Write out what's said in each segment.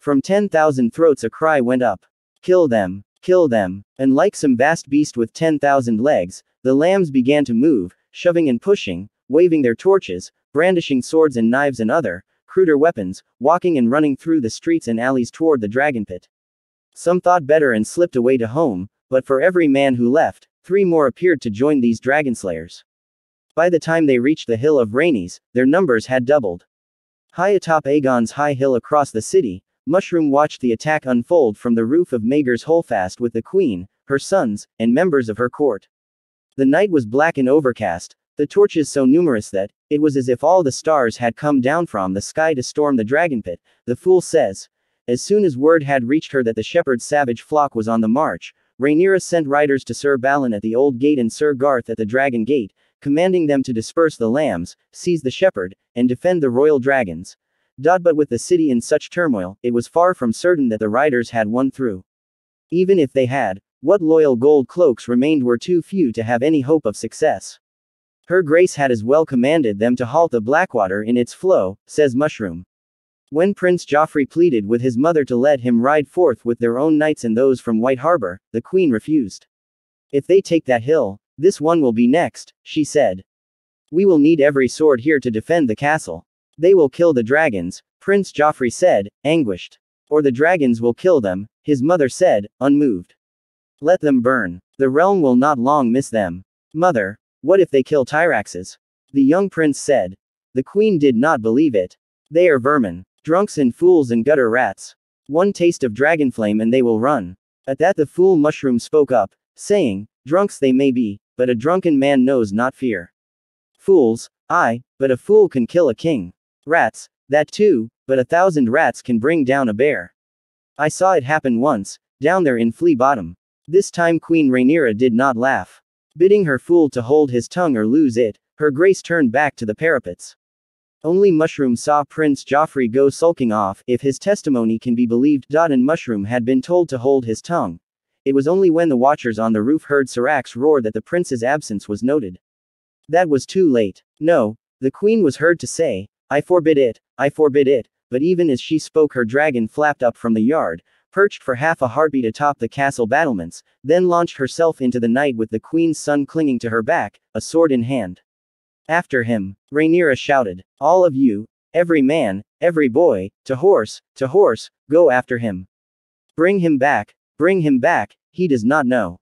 From 10,000 throats a cry went up. Kill them! Kill them! And like some vast beast with 10,000 legs, the lambs began to move, shoving and pushing, waving their torches, brandishing swords and knives and other, cruder weapons, walking and running through the streets and alleys toward the dragon pit. Some thought better and slipped away to home, but for every man who left, 3 more appeared to join these dragon slayers. By the time they reached the hill of Rhaenys, their numbers had doubled. High atop Aegon's high hill across the city, Mushroom watched the attack unfold from the roof of Maegor's Holdfast with the queen, her sons, and members of her court. The night was black and overcast, the torches so numerous that it was as if all the stars had come down from the sky to storm the dragon pit, the fool says. As soon as word had reached her that the shepherd's savage flock was on the march, Rhaenyra sent riders to Sir Balin at the Old Gate and Sir Garth at the Dragon Gate, commanding them to disperse the lambs, seize the shepherd, and defend the royal dragons. But with the city in such turmoil, it was far from certain that the riders had won through. Even if they had, what loyal gold cloaks remained were too few to have any hope of success. Her Grace had as well commanded them to halt the Blackwater in its flow, says Mushroom. When Prince Joffrey pleaded with his mother to let him ride forth with their own knights and those from White Harbor, the queen refused. If they take that hill, this one will be next, she said. We will need every sword here to defend the castle. They will kill the dragons, Prince Joffrey said, anguished. Or the dragons will kill them, his mother said, unmoved. Let them burn. The realm will not long miss them. Mother, what if they kill Tyraxes? The young prince said. The queen did not believe it. They are vermin, drunks and fools and gutter rats. One taste of dragonflame and they will run. At that the fool Mushroom spoke up, saying, drunks they may be, but a drunken man knows not fear. Fools, aye, but a fool can kill a king. Rats, that too, but 1,000 rats can bring down a bear. I saw it happen once, down there in Flea Bottom. This time Queen Rhaenyra did not laugh. Bidding her fool to hold his tongue or lose it, her grace turned back to the parapets. Only Mushroom saw Prince Joffrey go sulking off, if his testimony can be believed. And Mushroom had been told to hold his tongue. It was only when the watchers on the roof heard Syrax roar that the prince's absence was noted. That was too late. No, the queen was heard to say, I forbid it, but even as she spoke her dragon flapped up from the yard, perched for half a heartbeat atop the castle battlements, then launched herself into the night with the queen's son clinging to her back, a sword in hand. After him, Rhaenyra shouted, all of you, every man, every boy, to horse, go after him. Bring him back, he does not know.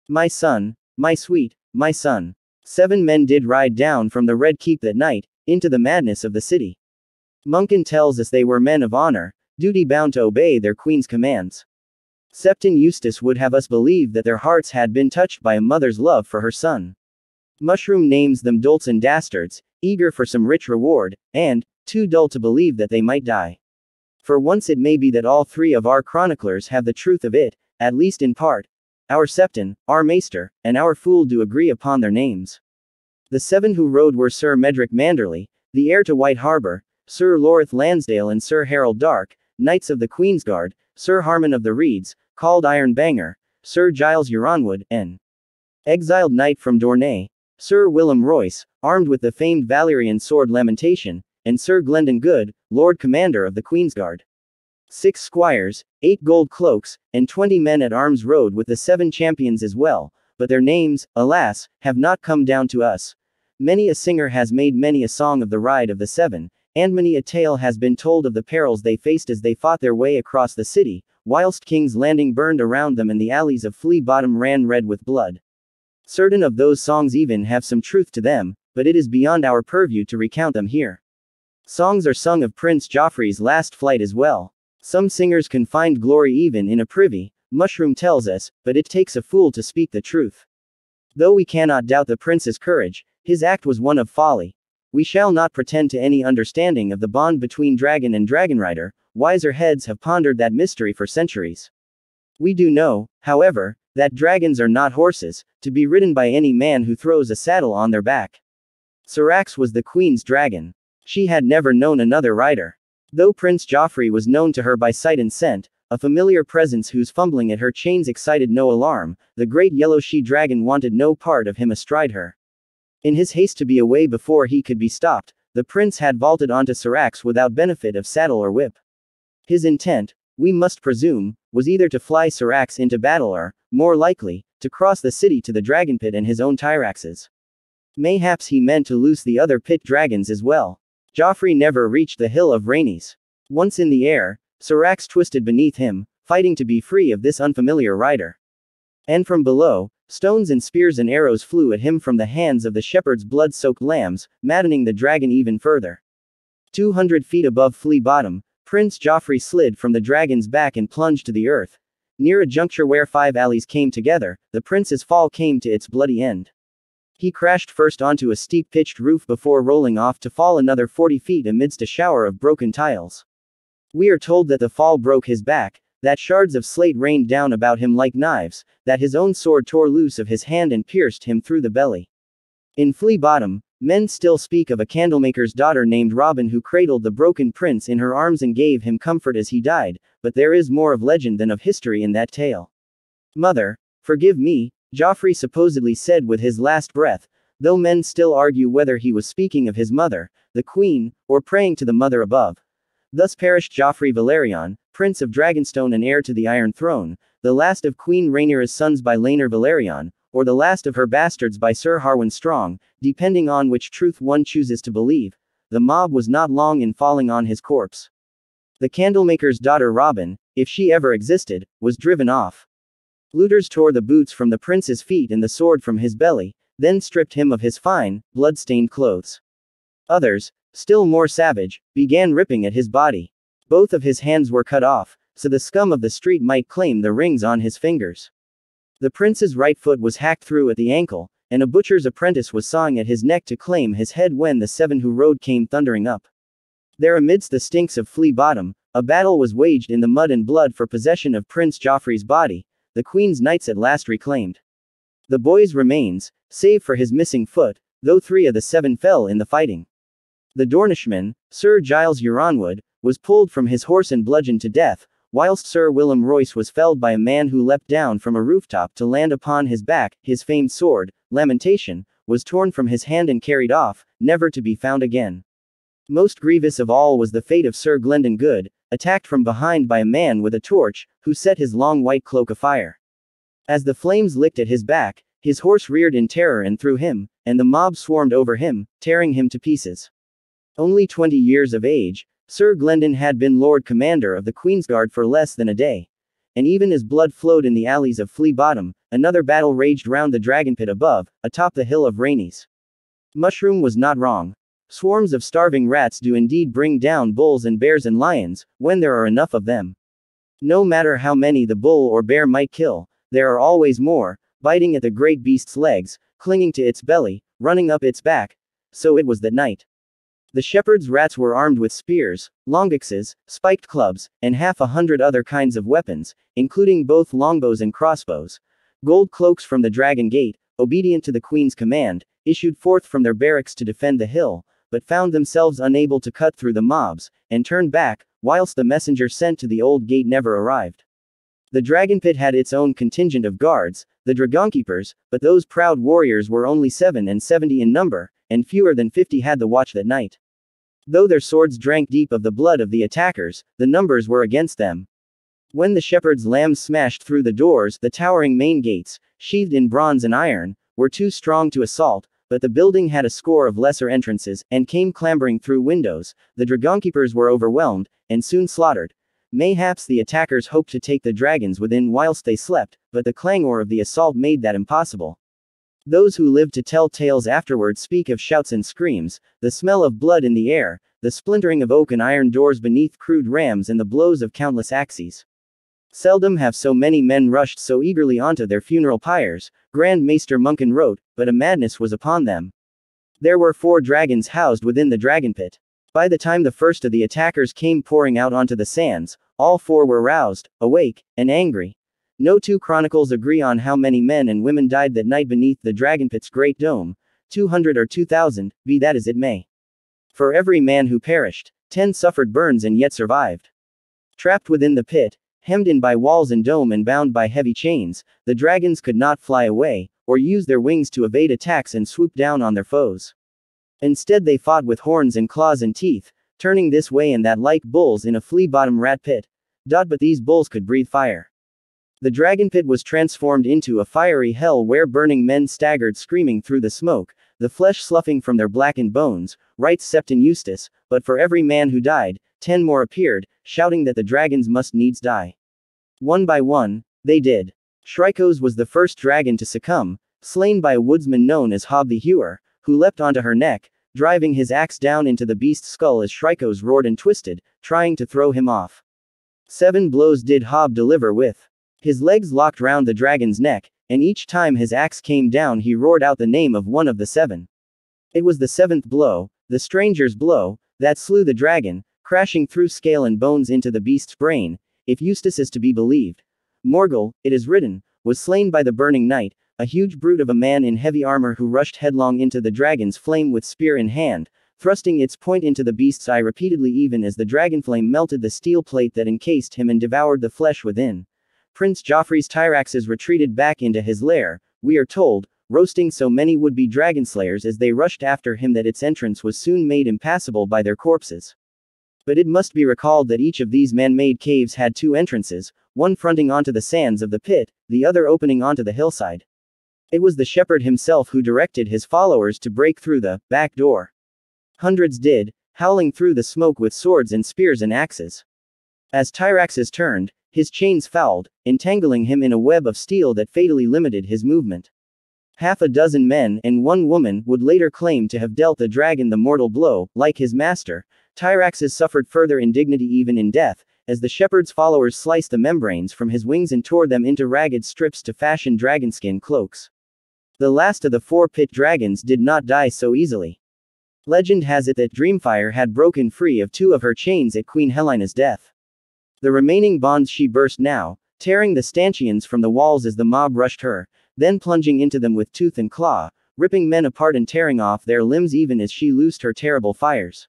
My son, my sweet, my son. 7 men did ride down from the Red Keep that night, into the madness of the city. Munkin tells us they were men of honor, duty-bound to obey their queen's commands. Septon Eustace would have us believe that their hearts had been touched by a mother's love for her son. Mushroom names them dolts and dastards, eager for some rich reward, and too dull to believe that they might die. For once it may be that all 3 of our chroniclers have the truth of it, at least in part. Our Septon, our maester, and our fool do agree upon their names. The 7 who rode were Sir Medric Manderley, the heir to White Harbor, Sir Lorith Lansdale and Sir Harold Dark, Knights of the Queensguard, Sir Harmon of the Reeds, called Iron Banger, Sir Giles Euronwood, an exiled knight from Dornay, Sir Willem Royce, armed with the famed Valyrian sword Lamentation, and Sir Glendon Good, Lord Commander of the Queensguard. 6 squires, 8 gold cloaks, and 20 men at arms rode with the 7 champions as well, but their names, alas, have not come down to us. Many a singer has made many a song of the ride of the 7, and many a tale has been told of the perils they faced as they fought their way across the city, whilst King's Landing burned around them and the alleys of Flea Bottom ran red with blood. Certain of those songs even have some truth to them, but it is beyond our purview to recount them here. Songs are sung of Prince Joffrey's last flight as well. Some singers can find glory even in a privy, Mushroom tells us, but it takes a fool to speak the truth. Though we cannot doubt the prince's courage, his act was one of folly. We shall not pretend to any understanding of the bond between dragon and dragonrider, wiser heads have pondered that mystery for centuries. We do know, however, that dragons are not horses, to be ridden by any man who throws a saddle on their back. Syrax was the queen's dragon. She had never known another rider. Though Prince Joffrey was known to her by sight and scent, a familiar presence whose fumbling at her chains excited no alarm, the great yellow she-dragon wanted no part of him astride her. In his haste to be away before he could be stopped, the prince had vaulted onto Syrax without benefit of saddle or whip. His intent, we must presume, was either to fly Syrax into battle or, more likely, to cross the city to the dragon pit and his own Tyraxes. Mayhaps he meant to loose the other pit dragons as well. Joffrey never reached the hill of Rhaenys. Once in the air, Syrax twisted beneath him, fighting to be free of this unfamiliar rider. And from below, stones and spears and arrows flew at him from the hands of the shepherd's blood-soaked lambs, maddening the dragon even further. 200 feet above Flea Bottom, Prince Joffrey slid from the dragon's back and plunged to the earth. Near a juncture where 5 alleys came together, the prince's fall came to its bloody end. He crashed first onto a steep pitched roof before rolling off to fall another 40 feet amidst a shower of broken tiles. We are told that the fall broke his back, that shards of slate rained down about him like knives, that his own sword tore loose of his hand and pierced him through the belly. In Flea Bottom, men still speak of a candlemaker's daughter named Robin who cradled the broken prince in her arms and gave him comfort as he died, but there is more of legend than of history in that tale. "Mother, forgive me," Joffrey supposedly said with his last breath, though men still argue whether he was speaking of his mother, the queen, or praying to the mother above. Thus perished Joffrey Valerion, Prince of Dragonstone and heir to the Iron Throne, the last of Queen Rhaenyra's sons by Laenor Valerion, or the last of her bastards by Sir Harwin Strong, depending on which truth one chooses to believe. The mob was not long in falling on his corpse. The candlemaker's daughter Robin, if she ever existed, was driven off. Looters tore the boots from the prince's feet and the sword from his belly, then stripped him of his fine, blood-stained clothes. Others, still more savage, began ripping at his body. Both of his hands were cut off, so the scum of the street might claim the rings on his fingers. The prince's right foot was hacked through at the ankle, and a butcher's apprentice was sawing at his neck to claim his head when the 7 who rode came thundering up. There amidst the stinks of Flea Bottom, a battle was waged in the mud and blood for possession of Prince Joffrey's body, the queen's knights at last reclaimed. The boy's remains, save for his missing foot, though 3 of the 7 fell in the fighting. The Dornishman, Sir Giles Euronwood, was pulled from his horse and bludgeoned to death, whilst Sir Willem Royce was felled by a man who leapt down from a rooftop to land upon his back. His famed sword, Lamentation, was torn from his hand and carried off, never to be found again. Most grievous of all was the fate of Sir Glendon Good, attacked from behind by a man with a torch, who set his long white cloak afire. As the flames licked at his back, his horse reared in terror and threw him, and the mob swarmed over him, tearing him to pieces. Only 20 years of age, Sir Glendon had been Lord Commander of the Queensguard for less than a day. And even as blood flowed in the alleys of Flea Bottom, another battle raged round the dragon pit above, atop the hill of Rhaenys. Mushroom was not wrong. Swarms of starving rats do indeed bring down bulls and bears and lions, when there are enough of them. No matter how many the bull or bear might kill, there are always more, biting at the great beast's legs, clinging to its belly, running up its back. So it was that night. The shepherd's rats were armed with spears, longaxes, spiked clubs, and 100 other kinds of weapons, including both longbows and crossbows. Gold cloaks from the Dragon Gate, obedient to the Queen's command, issued forth from their barracks to defend the hill, but found themselves unable to cut through the mobs, and turned back, whilst the messenger sent to the old gate never arrived. The dragon pit had its own contingent of guards, the dragonkeepers, but those proud warriors were only 7 and 70 in number, and fewer than 50 had the watch that night. Though their swords drank deep of the blood of the attackers, the numbers were against them. When the shepherd's lambs smashed through the doors, the towering main gates, sheathed in bronze and iron, were too strong to assault, but the building had a score of lesser entrances, and came clambering through windows. The dragonkeepers were overwhelmed, and soon slaughtered. Mayhaps the attackers hoped to take the dragons within whilst they slept, but the clangor of the assault made that impossible. Those who lived to tell tales afterward speak of shouts and screams, the smell of blood in the air, the splintering of oak and iron doors beneath crude rams and the blows of countless axes. Seldom have so many men rushed so eagerly onto their funeral pyres, Grand Maester Munkin wrote, but a madness was upon them. There were 4 dragons housed within the dragon pit. By the time the first of the attackers came pouring out onto the sands, all 4 were roused, awake, and angry. No 2 chronicles agree on how many men and women died that night beneath the dragon pit's great dome, 200 or 2,000, be that as it may. For every man who perished, 10 suffered burns and yet survived. Trapped within the pit, hemmed in by walls and dome and bound by heavy chains, the dragons could not fly away, or use their wings to evade attacks and swoop down on their foes. Instead they fought with horns and claws and teeth, turning this way and that like bulls in a flea-bottom rat pit. But these bulls could breathe fire. The dragon pit was transformed into a fiery hell where burning men staggered screaming through the smoke, the flesh sloughing from their blackened bones, writes Septon Eustace, but for every man who died, 10 more appeared, shouting that the dragons must needs die. One by one, they did. Shrykos was the first dragon to succumb, slain by a woodsman known as Hob the Hewer, who leapt onto her neck, driving his axe down into the beast's skull as Shrykos roared and twisted, trying to throw him off. 7 blows did Hob deliver with. His legs locked round the dragon's neck, and each time his axe came down he roared out the name of one of the 7. It was the 7th blow, the stranger's blow, that slew the dragon, crashing through scale and bones into the beast's brain, if Eustace is to be believed. Morgul, it is written, was slain by the burning knight, a huge brute of a man in heavy armor who rushed headlong into the dragon's flame with spear in hand, thrusting its point into the beast's eye repeatedly even as the dragonflame melted the steel plate that encased him and devoured the flesh within. Prince Joffrey's Tyraxes retreated back into his lair, we are told, roasting so many would-be dragonslayers as they rushed after him that its entrance was soon made impassable by their corpses. But it must be recalled that each of these man-made caves had 2 entrances, one fronting onto the sands of the pit, the other opening onto the hillside. It was the shepherd himself who directed his followers to break through the back door. Hundreds did, howling through the smoke with swords and spears and axes. As Tyraxes turned, his chains fouled, entangling him in a web of steel that fatally limited his movement. Half a dozen men and 1 woman would later claim to have dealt the dragon the mortal blow. Like his master, Tyraxes suffered further indignity even in death, as the shepherd's followers sliced the membranes from his wings and tore them into ragged strips to fashion dragonskin cloaks. The last of the 4 pit dragons did not die so easily. Legend has it that Dreamfire had broken free of 2 of her chains at Queen Helena's death. The remaining bonds she burst now, tearing the stanchions from the walls as the mob rushed her, then plunging into them with tooth and claw, ripping men apart and tearing off their limbs even as she loosed her terrible fires.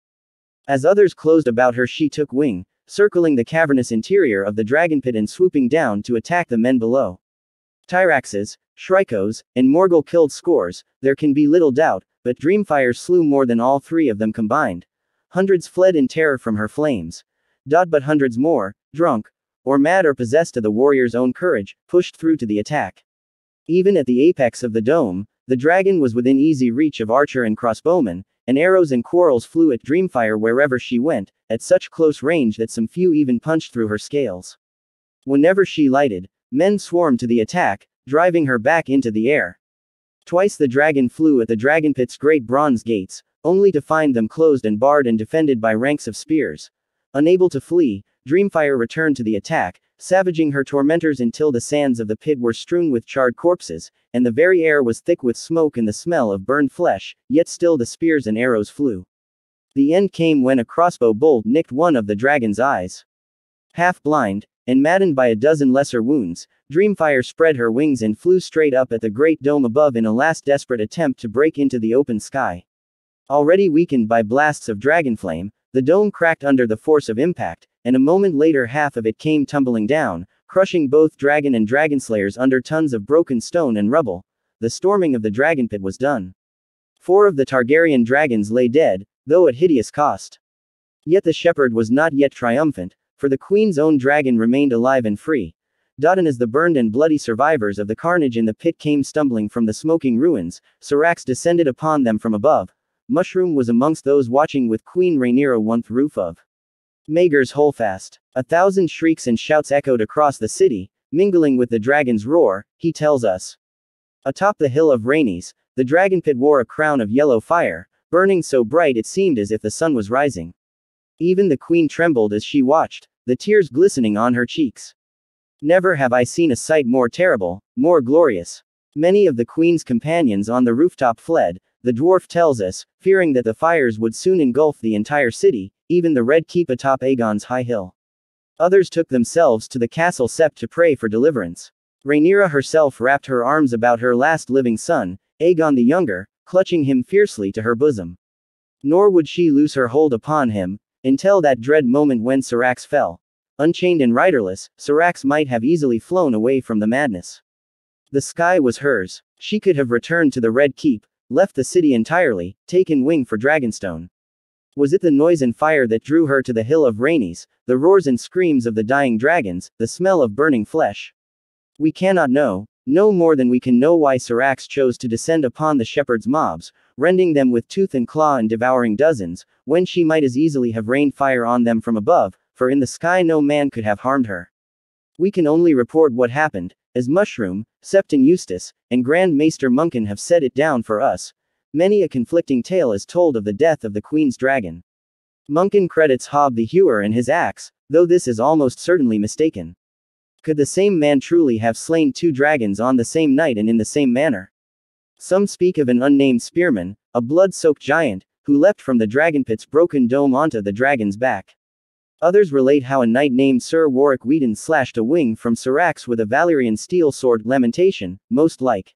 As others closed about her she took wing, circling the cavernous interior of the dragon pit and swooping down to attack the men below. Tyraxes, Shrykos, and Morgul killed scores, there can be little doubt, but Dreamfire slew more than all 3 of them combined. Hundreds fled in terror from her flames. But hundreds more, drunk, or mad or possessed of the warrior's own courage, pushed through to the attack. Even at the apex of the dome, the dragon was within easy reach of archer and crossbowman, and arrows and quarrels flew at Dreamfire wherever she went, at such close range that some few even punched through her scales. Whenever she lighted, men swarmed to the attack, driving her back into the air. Twice the dragon flew at the dragon pit's great bronze gates, only to find them closed and barred and defended by ranks of spears. Unable to flee, Dreamfire returned to the attack, savaging her tormentors until the sands of the pit were strewn with charred corpses, and the very air was thick with smoke and the smell of burned flesh, yet still the spears and arrows flew. The end came when a crossbow bolt nicked one of the dragon's eyes. Half blind, and maddened by a dozen lesser wounds, Dreamfire spread her wings and flew straight up at the great dome above in a last desperate attempt to break into the open sky. Already weakened by blasts of dragonflame, the dome cracked under the force of impact, and a moment later half of it came tumbling down, crushing both dragon and dragonslayers under tons of broken stone and rubble. The storming of the dragon pit was done. 4 of the Targaryen dragons lay dead, though at hideous cost. Yet the shepherd was not yet triumphant, for the queen's own dragon remained alive and free. And as the burned and bloody survivors of the carnage in the pit came stumbling from the smoking ruins, Syrax descended upon them from above. Mushroom was amongst those watching with Queen Rhaenyra on the roof of Maegor's Holdfast. 1,000 shrieks and shouts echoed across the city, mingling with the dragon's roar, he tells us. Atop the hill of Rhaenys, the dragon pit wore a crown of yellow fire, burning so bright it seemed as if the sun was rising. Even the queen trembled as she watched, the tears glistening on her cheeks. Never have I seen a sight more terrible, more glorious. Many of the queen's companions on the rooftop fled, the dwarf tells us, fearing that the fires would soon engulf the entire city, even the Red Keep atop Aegon's high hill. Others took themselves to the castle sept to pray for deliverance. Rhaenyra herself wrapped her arms about her last living son, Aegon the Younger, clutching him fiercely to her bosom. Nor would she loose her hold upon him, until that dread moment when Syrax fell. Unchained and riderless, Syrax might have easily flown away from the madness. The sky was hers. She could have returned to the Red Keep, left the city entirely, taken wing for Dragonstone. Was it the noise and fire that drew her to the hill of Rhaenys, the roars and screams of the dying dragons, the smell of burning flesh? We cannot know, no more than we can know why Syrax chose to descend upon the shepherd's mobs, rending them with tooth and claw and devouring dozens, when she might as easily have rained fire on them from above, for in the sky no man could have harmed her. We can only report what happened, as Mushroom, Septon Eustace, and Grand Maester Munkin have set it down for us. Many a conflicting tale is told of the death of the Queen's dragon. Munkin credits Hob the Hewer and his axe, though this is almost certainly mistaken. Could the same man truly have slain 2 dragons on the same night and in the same manner? Some speak of an unnamed spearman, a blood-soaked giant, who leapt from the dragon pit's broken dome onto the dragon's back. Others relate how a knight named Sir Warwick Wheaton slashed a wing from Syrax with a Valyrian steel sword. Lamentation, most like.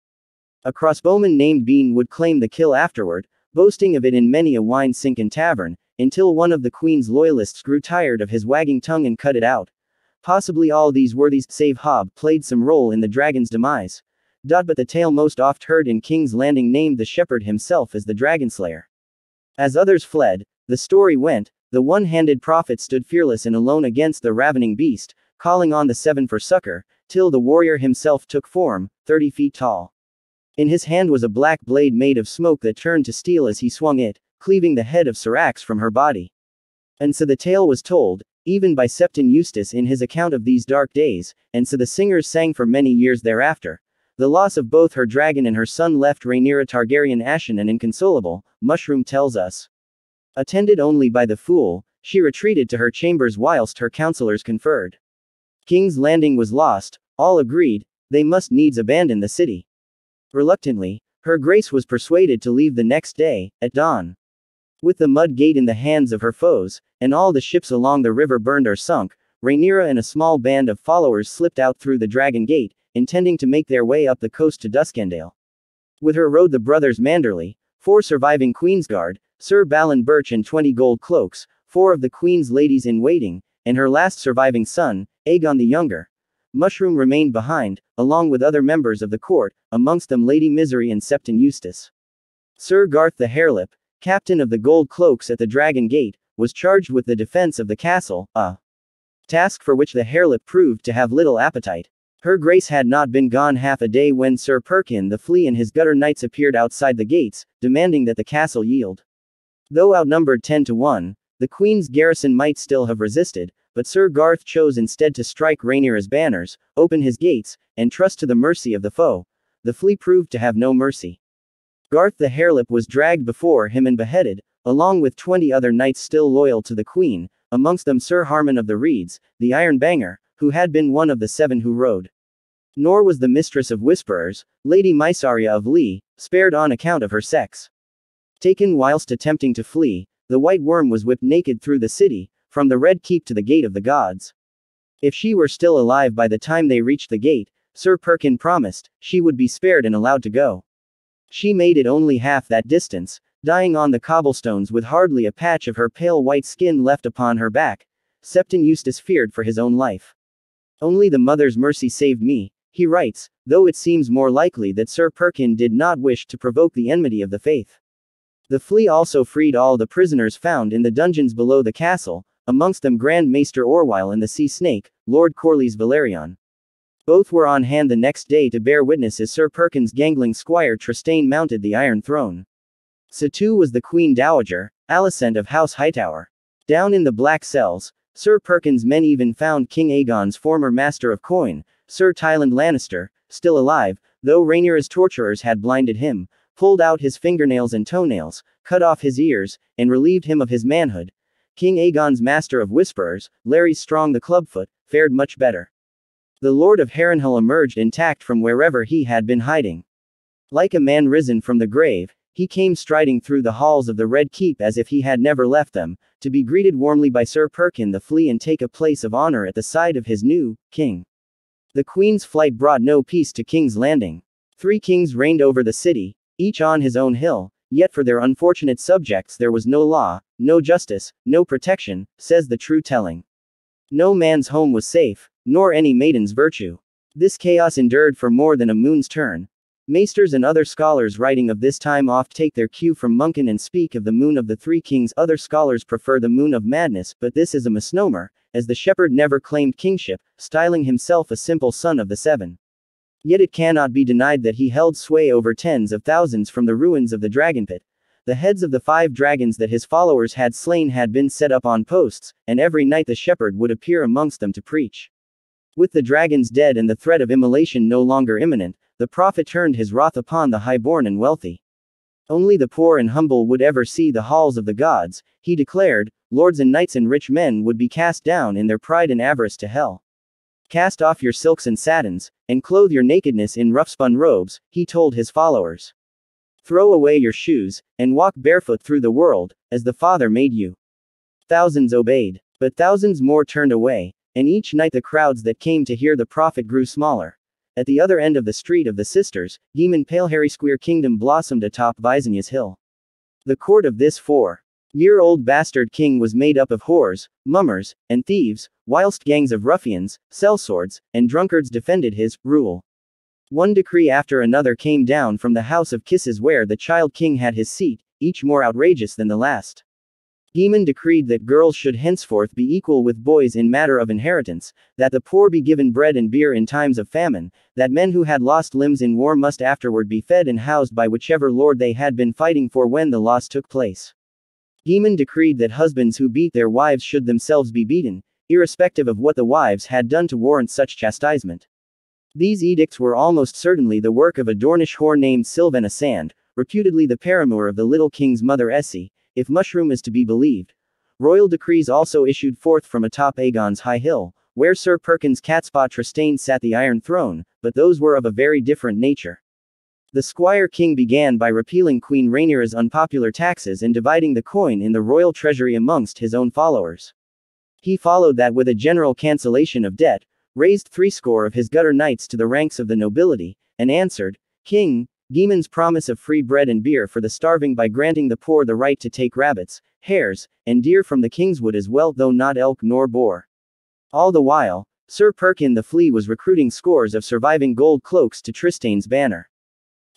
A crossbowman named Bean would claim the kill afterward, boasting of it in many a wine-sinking tavern, until one of the Queen's loyalists grew tired of his wagging tongue and cut it out. Possibly all these worthies, save Hob, played some role in the dragon's demise. But the tale most oft heard in King's Landing named the shepherd himself as the dragonslayer. As others fled, the story went, the one-handed prophet stood fearless and alone against the ravening beast, calling on the 7 for succor, till the warrior himself took form, 30 feet tall. In his hand was a black blade made of smoke that turned to steel as he swung it, cleaving the head of Syrax from her body. And so the tale was told, even by Septon Eustace in his account of these dark days, and so the singers sang for many years thereafter. The loss of both her dragon and her son left Rhaenyra Targaryen ashen and inconsolable, Mushroom tells us. Attended only by the fool, she retreated to her chambers whilst her counselors conferred. King's Landing was lost, all agreed, they must needs abandon the city. Reluctantly, her grace was persuaded to leave the next day, at dawn. With the mud gate in the hands of her foes, and all the ships along the river burned or sunk, Rhaenyra and a small band of followers slipped out through the Dragon Gate, intending to make their way up the coast to Duskendale. With her rode the brothers Manderly, 4 surviving Queensguard, Sir Balin Birch and 20 gold cloaks, 4 of the Queen's ladies in waiting, and her last surviving son, Aegon the Younger. Mushroom remained behind, along with other members of the court, amongst them Lady Misery and Septon Eustace. Sir Garth the Harelip, captain of the gold cloaks at the Dragon Gate, was charged with the defense of the castle, a task for which the Harelip proved to have little appetite. Her grace had not been gone half a day when Sir Perkin the Flea and his gutter knights appeared outside the gates, demanding that the castle yield. Though outnumbered 10 to 1, the Queen's garrison might still have resisted, but Sir Garth chose instead to strike Rhaenyra's banners, open his gates, and trust to the mercy of the foe. The Flea proved to have no mercy. Garth the Harelip was dragged before him and beheaded, along with 20 other knights still loyal to the Queen, amongst them Sir Harman of the Reeds, the Iron Banger, who had been one of the 7 who rode. Nor was the mistress of Whisperers, Lady Mysaria of Lee, spared on account of her sex. Taken whilst attempting to flee, the White Worm was whipped naked through the city, from the Red Keep to the Gate of the Gods. If she were still alive by the time they reached the gate, Sir Perkin promised, she would be spared and allowed to go. She made it only half that distance, dying on the cobblestones with hardly a patch of her pale white skin left upon her back. Septon Eustace feared for his own life. Only the mother's mercy saved me, he writes, though it seems more likely that Sir Perkin did not wish to provoke the enmity of the faith. The Flea also freed all the prisoners found in the dungeons below the castle, amongst them Grand Maester Orwyle and the Sea Snake, Lord Corlys Valerion. Both were on hand the next day to bear witness as Sir Perkin's gangling squire Trystane mounted the Iron Throne. So too was the Queen Dowager, Alicent of House Hightower. Down in the black cells, Sir Perkin's men even found King Aegon's former master of coin, Sir Tyland Lannister, still alive, though Rhaenyra's torturers had blinded him, pulled out his fingernails and toenails, cut off his ears, and relieved him of his manhood. King Aegon's master of Whisperers, Larry Strong the Clubfoot, fared much better. The Lord of Harrenhal emerged intact from wherever he had been hiding. Like a man risen from the grave, he came striding through the halls of the Red Keep as if he had never left them, to be greeted warmly by Sir Perkin the Flea and take a place of honor at the side of his new king. The Queen's flight brought no peace to King's Landing. 3 kings reigned over the city, each on his own hill, yet for their unfortunate subjects there was no law, no justice, no protection, says the true telling. No man's home was safe, nor any maiden's virtue. This chaos endured for more than a moon's turn. Maesters and other scholars writing of this time oft take their cue from Muncan and speak of the moon of the three kings. Other scholars prefer the moon of madness, but this is a misnomer, as the shepherd never claimed kingship, styling himself a simple son of the seven. Yet it cannot be denied that he held sway over tens of thousands from the ruins of the dragon pit. The heads of the 5 dragons that his followers had slain had been set up on posts, and every night the shepherd would appear amongst them to preach. With the dragons dead and the threat of immolation no longer imminent, the prophet turned his wrath upon the highborn and wealthy. Only the poor and humble would ever see the halls of the gods, he declared. Lords and knights and rich men would be cast down in their pride and avarice to hell. Cast off your silks and satins, and clothe your nakedness in rough-spun robes, he told his followers. Throw away your shoes, and walk barefoot through the world, as the Father made you. Thousands obeyed, but thousands more turned away, and each night the crowds that came to hear the prophet grew smaller. At the other end of the Street of the Sisters, Demon Pale Square Kingdom blossomed atop Visonya's hill. The court of this 4-year-old bastard king was made up of whores, mummers, and thieves, whilst gangs of ruffians, sellswords, and drunkards defended his rule. One decree after another came down from the House of Kisses where the child king had his seat, each more outrageous than the last. Demon decreed that girls should henceforth be equal with boys in matter of inheritance, that the poor be given bread and beer in times of famine, that men who had lost limbs in war must afterward be fed and housed by whichever lord they had been fighting for when the loss took place. Demon decreed that husbands who beat their wives should themselves be beaten, irrespective of what the wives had done to warrant such chastisement. These edicts were almost certainly the work of a Dornish whore named Sylvana Sand, reputedly the paramour of the little king's mother Essie, if Mushroom is to be believed. Royal decrees also issued forth from atop Aegon's high hill, where Sir Perkins Catspaw Trystane sat the Iron Throne, but those were of a very different nature. The Squire King began by repealing Queen Rhaenyra's unpopular taxes and dividing the coin in the royal treasury amongst his own followers. He followed that with a general cancellation of debt, raised 70 of his gutter knights to the ranks of the nobility, and answered, King, Daemon's promise of free bread and beer for the starving by granting the poor the right to take rabbits, hares, and deer from the kingswood as well though not elk nor boar. All the while, Sir Perkin the Flea was recruiting scores of surviving gold cloaks to Trystane's banner.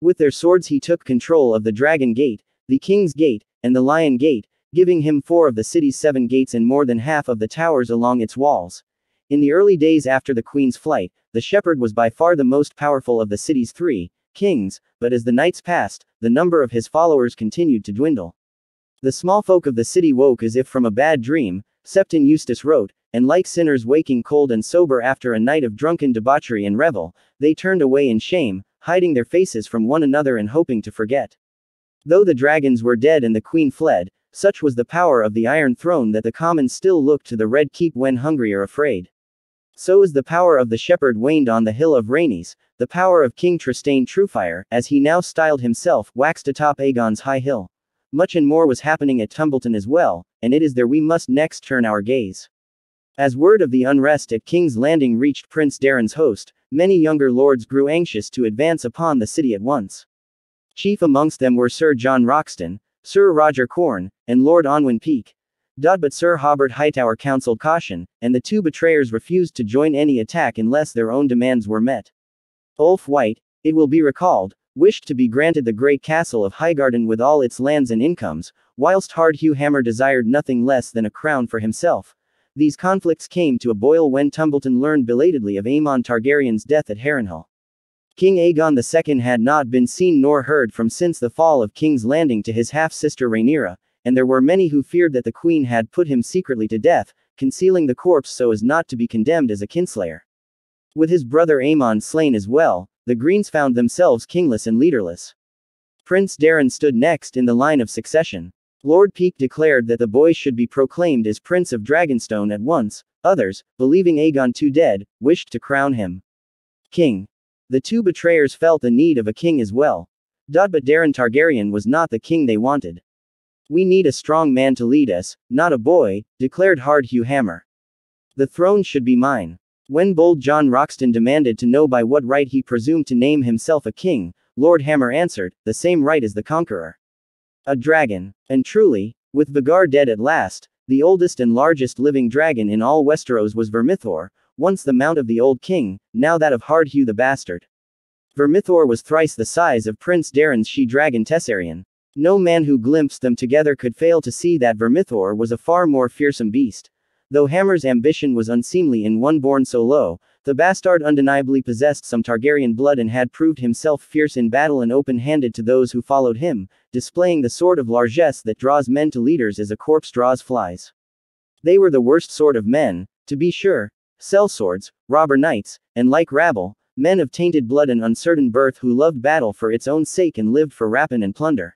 With their swords he took control of the Dragon Gate, the King's Gate, and the Lion Gate, giving him 4 of the city's 7 gates and more than half of the towers along its walls. In the early days after the Queen's flight, the shepherd was by far the most powerful of the city's 3 kings, but as the nights passed, the number of his followers continued to dwindle. The small folk of the city woke as if from a bad dream, Septon Eustace wrote, and like sinners waking cold and sober after a night of drunken debauchery and revel, they turned away in shame, hiding their faces from one another and hoping to forget. Though the dragons were dead and the queen fled, such was the power of the Iron Throne that the commons still looked to the Red Keep when hungry or afraid. So as the power of the shepherd waned on the hill of Rhaenys, the power of King Trystane Truefire, as he now styled himself, waxed atop Aegon's high hill. Much and more was happening at Tumbleton as well, and it is there we must next turn our gaze. As word of the unrest at King's Landing reached Prince Darren's host, many younger lords grew anxious to advance upon the city at once. Chief amongst them were Sir John Roxton, Sir Roger Corn, and Lord Onwin Peake. But Sir Hobart Hightower counseled caution, and the 2 betrayers refused to join any attack unless their own demands were met. Ulf White, it will be recalled, wished to be granted the great castle of Highgarden with all its lands and incomes, whilst Hard Hugh Hammer desired nothing less than a crown for himself. These conflicts came to a boil when Tumbleton learned belatedly of Aemon Targaryen's death at Harrenhal. King Aegon II had not been seen nor heard from since the fall of King's Landing to his half-sister Rhaenyra, and there were many who feared that the queen had put him secretly to death, concealing the corpse so as not to be condemned as a kinslayer. With his brother Aemon slain as well, the Greens found themselves kingless and leaderless. Prince Darren stood next in the line of succession. Lord Peake declared that the boy should be proclaimed as Prince of Dragonstone at once. Others, believing Aegon too dead, wished to crown him king. The 2 betrayers felt the need of a king as well. But Darren Targaryen was not the king they wanted. We need a strong man to lead us, not a boy, declared Hard Hugh Hammer. The throne should be mine. When bold John Roxton demanded to know by what right he presumed to name himself a king, Lord Hammer answered, the same right as the conqueror. A dragon. And truly, with Vhagar dead at last, the oldest and largest living dragon in all Westeros was Vermithor, once the mount of the old king, now that of Hard Hugh the Bastard. Vermithor was thrice the size of Prince Daeron's she-dragon Tessarion. No man who glimpsed them together could fail to see that Vermithor was a far more fearsome beast. Though Hammer's ambition was unseemly in one born so low, the bastard undeniably possessed some Targaryen blood and had proved himself fierce in battle and open-handed to those who followed him, displaying the sort of largesse that draws men to leaders as a corpse draws flies. They were the worst sort of men, to be sure, sellswords, robber knights, and like rabble, men of tainted blood and uncertain birth who loved battle for its own sake and lived for rapine and plunder.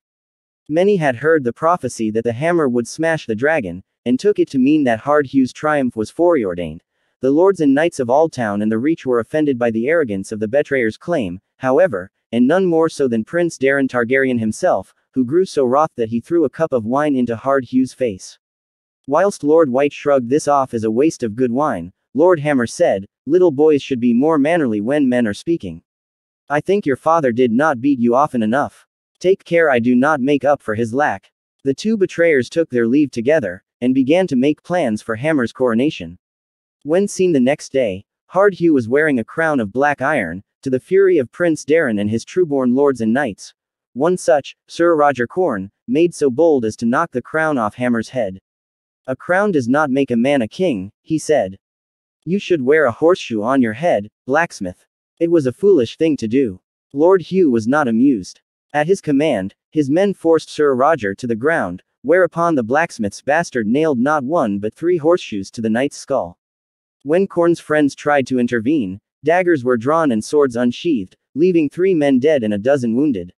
Many had heard the prophecy that the hammer would smash the dragon, and took it to mean that Hardhugh's triumph was foreordained. The lords and knights of Aldtown and the Reach were offended by the arrogance of the betrayer's claim, however, and none more so than Prince Daeron Targaryen himself, who grew so wroth that he threw a cup of wine into Hardhugh's face. Whilst Lord White shrugged this off as a waste of good wine, Lord Hammer said, "Little boys should be more mannerly when men are speaking. I think your father did not beat you often enough. Take care I do not make up for his lack." The two betrayers took their leave together, and began to make plans for Hammer's coronation. When seen the next day, Hardhugh was wearing a crown of black iron, to the fury of Prince Daeron and his trueborn lords and knights. One such, Sir Roger Corn, made so bold as to knock the crown off Hammer's head. "A crown does not make a man a king," he said. "You should wear a horseshoe on your head, blacksmith." It was a foolish thing to do. Lord Hugh was not amused. At his command, his men forced Sir Roger to the ground, whereupon the blacksmith's bastard nailed not one but 3 horseshoes to the knight's skull. When Corn's friends tried to intervene, daggers were drawn and swords unsheathed, leaving 3 men dead and a dozen wounded.